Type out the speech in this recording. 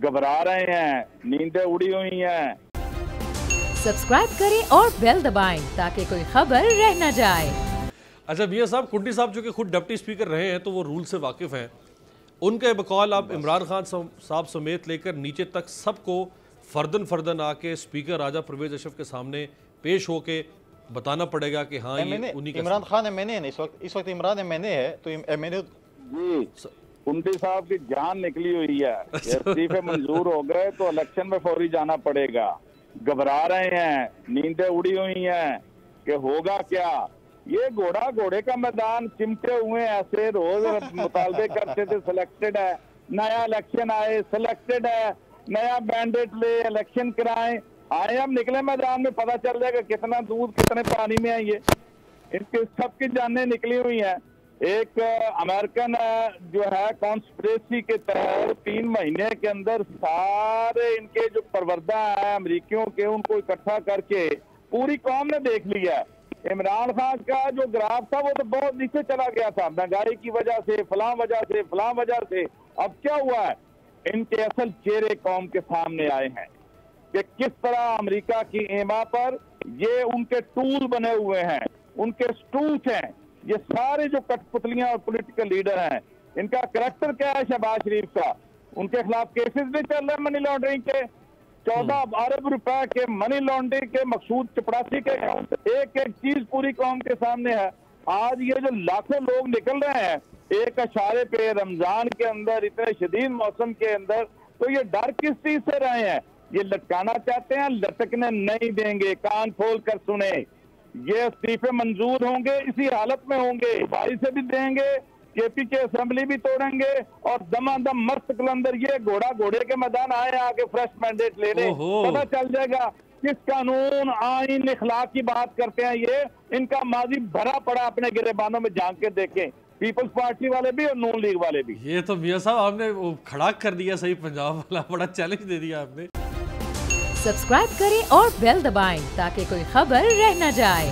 घबरा रहे हैं, नींदें उड़ी हुई हैं। सब्सक्राइब करें और बेल दबाएं ताकि कोई खबर रह न जाए। अच्छा मियां साहब, कुंडी साहब जो कि खुद डिप्टी स्पीकर रहे हैं तो वो रूल से वाकिफ़ हैं। उनके बकौल आप इमरान खान साहब समेत लेकर नीचे तक सबको फर्दन आके स्पीकर राजा परवेज अशरफ के सामने पेश होके बताना पड़ेगा कि हाँ ये उन्हीं का। इमरान खान एमएनए है, इस वक्त इमरान एमएनए है, तो एमएनए जी कुंडी साहब की जान निकली हुई है। इस्तीफे मंजूर हो गए तो इलेक्शन में फौरी जाना पड़ेगा। घबरा रहे हैं, नींदें उड़ी हुई हैं कि होगा क्या। ये घोड़े का मैदान चिमटे हुए ऐसे रोज मुतालबे करते थे, सिलेक्टेड है, नया इलेक्शन आए, सिलेक्टेड है, नया मैंडेट ले, इलेक्शन कराएं, आए अब निकले मैदान में, पता चल जाएगा कितना दूध कितने पानी में है। ये इनके सबकी जानें निकली हुई हैं। एक अमेरिकन जो है कॉन्स्पिरेसी के तहत 3 महीने के अंदर सारे इनके जो परवरदा है अमरीकियों के, उनको इकट्ठा करके पूरी कौम ने देख लिया है। इमरान खान का जो ग्राफ था वो तो बहुत नीचे चला गया था, महंगाई की वजह से, फलां वजह से। अब क्या हुआ है, इनके असल चेहरे कौम के सामने आए हैं कि किस तरह अमेरिका की एमा पर ये उनके टूल बने हुए हैं, उनके स्टूल्स हैं। ये सारे जो कठपुतलियां और पॉलिटिकल लीडर हैं, इनका करैक्टर क्या है शहबाज शरीफ का। उनके खिलाफ केसेस भी चल रहे हैं मनी लॉन्ड्रिंग के, 14 अरब रुपए के मनी लॉन्ड्रिंग के, मकसूद चपरासी के अकाउंट। एक चीज पूरी कौम के सामने है। आज ये जो लाखों लोग निकल रहे हैं एक इशारे पे रमजान के अंदर, इतने शदीद मौसम के अंदर, तो ये डर किस चीज से रहे हैं। ये लटकाना चाहते हैं, लटकने नहीं देंगे। कान खोल कर सुने, ये इस्तीफे मंजूर होंगे, इसी हालत में होंगे, भाई से भी देंगे, केपी के असेंबली भी तोड़ेंगे और दमादम मस्त कलंदर ये घोड़े के मैदान आए आके फ्रेश मैंडेट लेने। पता चल जाएगा किस कानून आइन इखलाक की बात करते हैं। ये इनका माजी भरा पड़ा, अपने गिरेबानों में झांक के देखें, पीपल्स पार्टी वाले भी और नून लीग वाले भी। ये तो मियां साहब आपने वो खड़ा कर दिया, सही पंजाब वाला बड़ा चैलेंज दे दिया आपने। सब्सक्राइब करें और बेल दबाएं ताकि कोई खबर रह न जाए।